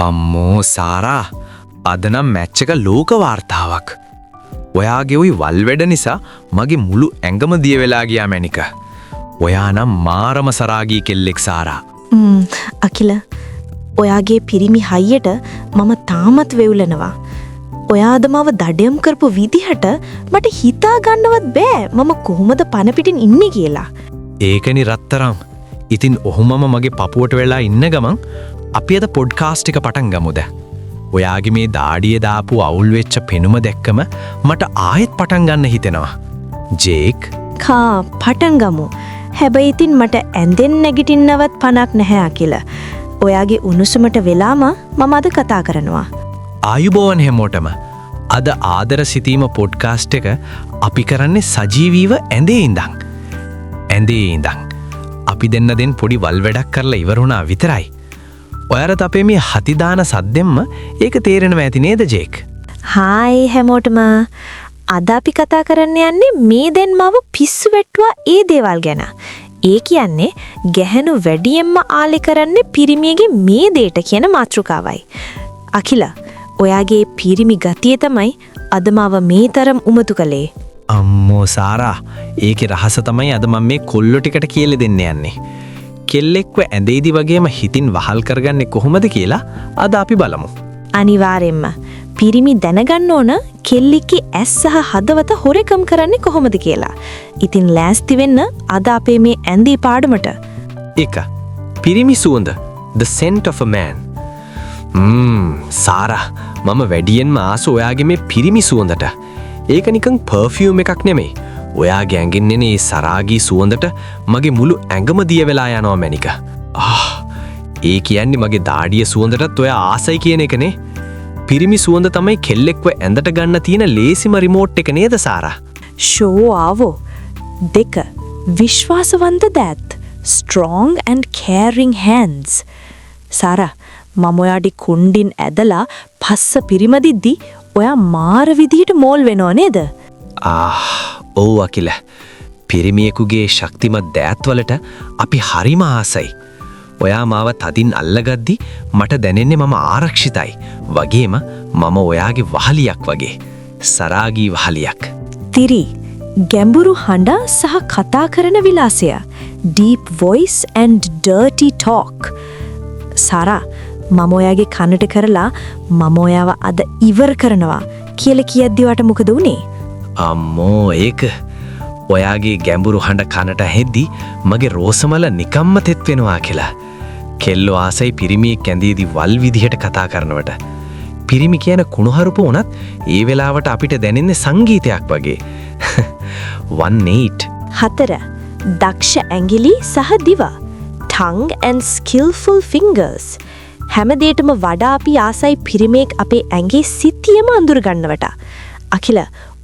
අම්මෝ සාරා අද නම් මැච් එක ලෝක වාර්තාවක්. ඔයාගේ ওই වල් වැඩ නිසා මගේ මුළු ඇඟම දිය වෙලා ගියා මැනික. ඔයා නම් මාරම සරාගී කෙල්ලෙක් සාරා. අකිල ඔයාගේ පිරිමි හයියට මම තාමත් වෙවුලනවා. ඔයාද මව දඩයම් කරපු විදිහට මට හිතා ගන්නවත් බෑ මම කොහොමද පන පිටින් ඉන්නේ කියලා. ඒකනි රත්තරම්. ඉතින් ඔහොමම මගේ පපුවට වෙලා ඉන්න ගමන් අපි අද පොඩ්කාස්ට් එක පටන් ගමුද? ඔයාගේ මේ දාඩිය දාපු අවුල් වෙච්ච පෙනුම දැක්කම මට ආයෙත් පටන් ගන්න හිතෙනවා. ජේක් පටන් ගමු. හැබැයි ඉතින් මට ඇඳෙන් නැගිටින්නවත් පණක් නැහැ අකිල. ඔයාගේ උණුසුමට වෙලාම මම අද කතා කරනවා. ආයුබෝවන් හැමෝටම. අද ආදර සිතීම පොඩ්කාස්ට් එක අපි කරන්නේ සජීවීව ඇඳේ ඉඳන්. ඇඳේ ඉඳන්. අපි දෙන්න පොඩි වල් වැඩක් කරලා ඉවර වුණා විතරයි. ඔයාලට අපේ මේ හතිදාන සද්දෙම්ම ඒක තේරෙනවා ඇති නේද ජේක්? හායි හැමෝටම. අද අපි කතා කරන්න යන්නේ මේ දෙන්නව පිස්සු වැට්ටුවා ඒ දේවල් ගැන. ඒ කියන්නේ ගැහණු වැඩියෙන්ම ආලි කරන්නේ පිරිමියගේ මේ දේට කියන මාතෘකාවයි. අකිල ඔයාගේ පිරිමි ගතිය තමයි අද මාව මේ තරම් උමතු කළේ. අම්මෝ සාරා ඒකේ රහස තමයි අද මම මේ කොල්ලෝ ටිකට කියලා දෙන්න යන්නේ. කෙල්ලෙක්ව ඇඳේදි වගේම හිතින් වහල් කරගන්නේ කොහොමද කියලා අද අපි බලමු. අනිවාර්යෙන්ම පිරිමි දැනගන්න ඕන කෙල්ලික්ගේ ඇස් සහ හදවත හොරකම් කරන්නේ කොහොමද කියලා. ඉතින් ලෑස්ති වෙන්න අද අපේ මේ ඇඳේ පාඩමට. 1. පිරිමි සුවඳ The Scent of a Man. සාරා මම වැඩියෙන්ම ආස ඔයාගේ මේ පිරිමි සුවඳට. ඒක නිකන් පර්ෆියුම් එකක් නෙමෙයි. ඔයාගේ ඇඟෙන් එන ඒ සරාගී සුවඳට මගේ මුළු ඇඟම දිය වෙලා යනවා මැනික. ඒ කියන්නේ මගේ දාඩිය සුවඳටත් ඔයා ආසයි කියන එකනේ. පිරිමි සුවඳ තමයි කෙල්ලෙක්ව ඇඳට ගන්න තියෙන ලේසිම රිමෝට් එක නේද සාරා? ෂෝ ආවෝ. 2. විශ්වාසවන්ත දෑත්. Strong and caring hands. Sara මම ඔයාගේ කුණ්ඩින් ඇදලා පස්ස පිරිමදිද්දි ඔයා මාර විදියට මෝල් වෙනව නේද? ඔව් අකිල. පිරිමියෙකුගේ ශක්තිමත් දෑත්වලට අපි හරිම ආසයි. ඔයා මාව තදින් අල්ලගද්දි මට දැනෙන්නේ මම ආරක්ෂිතයි. වගේම මම ඔයාගේ වහලියක් වගේ. සරාගී වහලියක්. 3. ගැඹුරු හඬ සහ කතා කරන විලාසය. Deep voice and dirty talk. සාරා මම ඔයාගේ කනට කරලා මම ඔයාව අද ඉවර කරනවා කියලා කියද්දි වට මොකද උනේ? අම්මෝ ඒක ඔයාගේ ගැඹුරු හඬ කනට ඇහෙද්දි මගේ රෝසමල නිකම්ම තෙත් වෙනවා කියලා. කෙල්ලෝ ආසයි පිරිමියෙක් ඇඳේදී වල් විදිහට කතා කරනවට. පිරිමි කියන කුණුහරුප වුණත් ඒ වෙලාවට අපිට දැනෙන්නේ සංගීතයක් වගේ. 1. 4. දක්ෂ ඇඟිලි සහ දිව. Tongue and skillful fingers. හැමදේටම වඩා අපි ආසයි පිරිමේක් අපේ ඇඟේ සිතියම අඳුර ගන්නවට. අකිල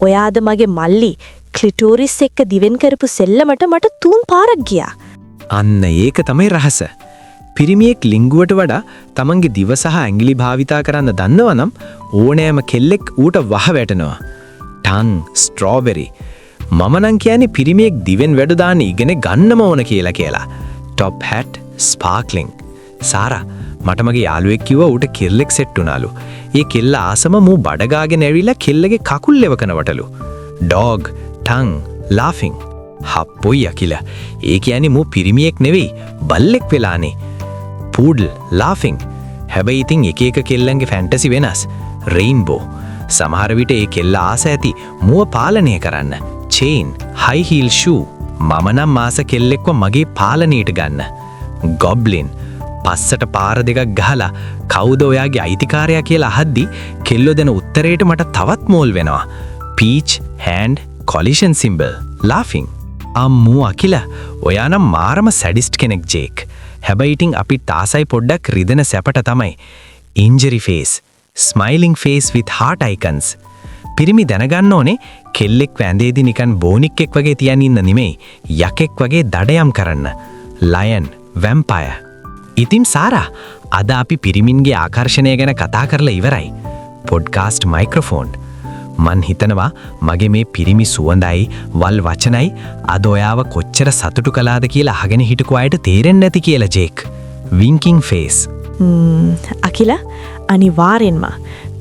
ඔයාද මගේ මල්ලි ක්ලිටෝරිස් එක්ක දිවෙන් කරපු සෙල්ලමට මට 3 පාරක් ගියා. අන්න ඒක තමයි රහස. පිරිමියෙක් ලිංගුවට වඩා තමන්ගේ දිව සහ ඇඟිලි භාවිතා කරන්න දන්නවනම් ඕනෑම කෙල්ලෙක් ඌට වහ වැටෙනවා. ටං ස්ට්‍රෝබෙරි. මම නම් කියන්නේ පිරිමියෙක් දිවෙන් වැඩ දාන්න ඉගෙන ගන්නම ඕන කියලා. Top hat sparkling. සාරා මට මගේ යාළුවෙක් කිව්වා ඌට කෙල්ලෙක් සෙට් වුණාලු. ඒ කෙල්ල ආසම මූ බඩගාගෙන ඇවිල්ලා කෙල්ලගේ කකුල් ලෙවකනවටලු. ඩොග් ටං ලාෆින්. හප්පොයි අකිල. ඒ කියන්නේ මූ පිරිමියෙක් නෙවෙයි බල්ලෙක් වෙලානේ. පූඩල් ලාෆින්. හැබැයි ඉතින් එක කෙල්ලන්ගේ ෆැන්ටසි වෙනස්. රේන්බෝ. සමහර විට ඒ කෙල්ල ආස ඇති මුව පාලනය කරන්න. චේන් හයි හීල් ෂූ. මම නම් මාස කෙල්ලෙක්ව මගේ පාලනයට ගන්න. ගොබ්ලින්. පස්සට පාර දෙකක් ගහලා කවුද ඔයාගේ අයිතිකාරයා කියලා අහද්දි කෙල්ලෝ දෙන උත්තරේට මට තවත් මෝල් වෙනවා. පීච් හෑන්ඩ් කොලිෂන් සිම්බල් ලාෆින්. අම්මෝ අකිල ඔයා නම් මාරම සැඩිස්ට් කෙනෙක් ජේක්. හැබැයි ඉතින් අපි තාසයි පොඩ්ඩක් රිදෙන සැපට තමයි. Injury face smiling face with heart icons. පිරිමි දැනගන්න ඕනේ කෙල්ලෙක් වැඳේදී නිකන් බෝනික්ෙක් වගේ තියන් ඉන්න නෙමෙයි යකෙක් වගේ දඩයම් කරන්න. ලයන් වැම්පයර්. ඉතින් සාරා අද අපි පිරිමින්ගේ ආකර්ෂණය ගැන කතා කරලා ඉවරයි. Podcast microphone. මන් හිතනවා මගේ මේ පිරිමි සුවඳයි වල් වචනයි අද ඔයාව කොච්චර සතුටු කළාද කියලා අහගෙන හිටපු අයට තේරෙන්නේ නැති කියලා ජේක්. වින්කින් ෆේස්. අකිල අනිවාර්යෙන්ම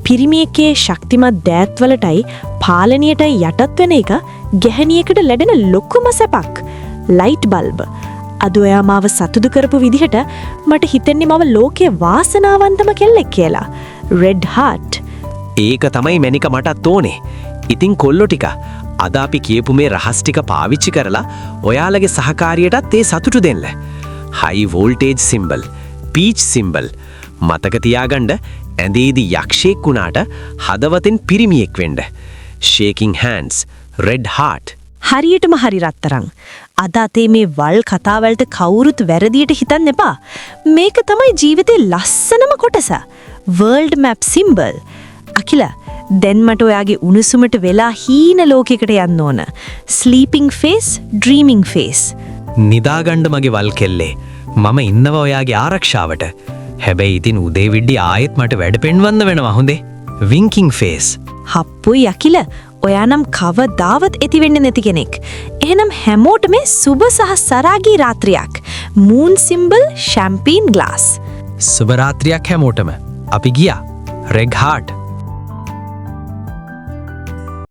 පිරිමියෙක්ගේ ශක්තිමත් දෑත්වලටයි පාලනයටයි යටත් වෙන එක ගැහණියකට ලැබෙන ලොකුම සැපක්. Light bulb. අද ඔයා මාව සතුටු කරපු විදිහට මට හිතෙන්නේ මම ලෝකේ වාසනාවන්තම කෙල්ලෙක් කියලා. Red heart. ඒක තමයි මැනික මටත් ඕනේ. ඉතින් කොල්ලෝ ටික අද අපි කියපු මේ රහස් ටික පාවිච්චි කරලා ඔයාලගේ සහකාරියටත් ඒ සතුටු දෙන්න. හයි වෝල්ටේජ් සිම්බල්, පීච් සිම්බල්. මතක තියාගන්න ඇඳේදී යක්ෂයෙක් වුණාට හදවතෙන් පිරිමියෙක් වෙන්න. shaking hands, red heart. හරියටම හරි රත්තරන්. අද අතේ මේ වල් කතාවලට කවුරුත් වැරදියට හිතන්න එපා. මේක තමයි ජීවිතේ ලස්සනම කොටස. world map symbol. අකිල දැන් මට ඔයාගේ උණුසුමට වෙලා හීන ලෝකයකට යන්න ඕන. sleeping face, dreaming face. නිදාගණ්ඩ මගේ වල් කෙල්ලේ. මම ඉන්නවා ඔයාගේ ආරක්ෂාවට. හැබැයි ඉතින් උදේ විඩ්ඩි ආයෙත් මට වැඩ පෙන්වන්න වෙනවා හොඳේ. විංකින් ෆේස්. හප්පුයි අකිල ඔයා නම් කවදාවත් ඇති වෙන්නේ නැති කෙනෙක්. එහෙනම් හැමෝටම සුබ සහ සරාගී රාත්‍රියක්. moon symbol, champagne glass. සුබ රාත්‍රියක් හැමෝටම. අපි ගියා. රෙග් හાર્ට්.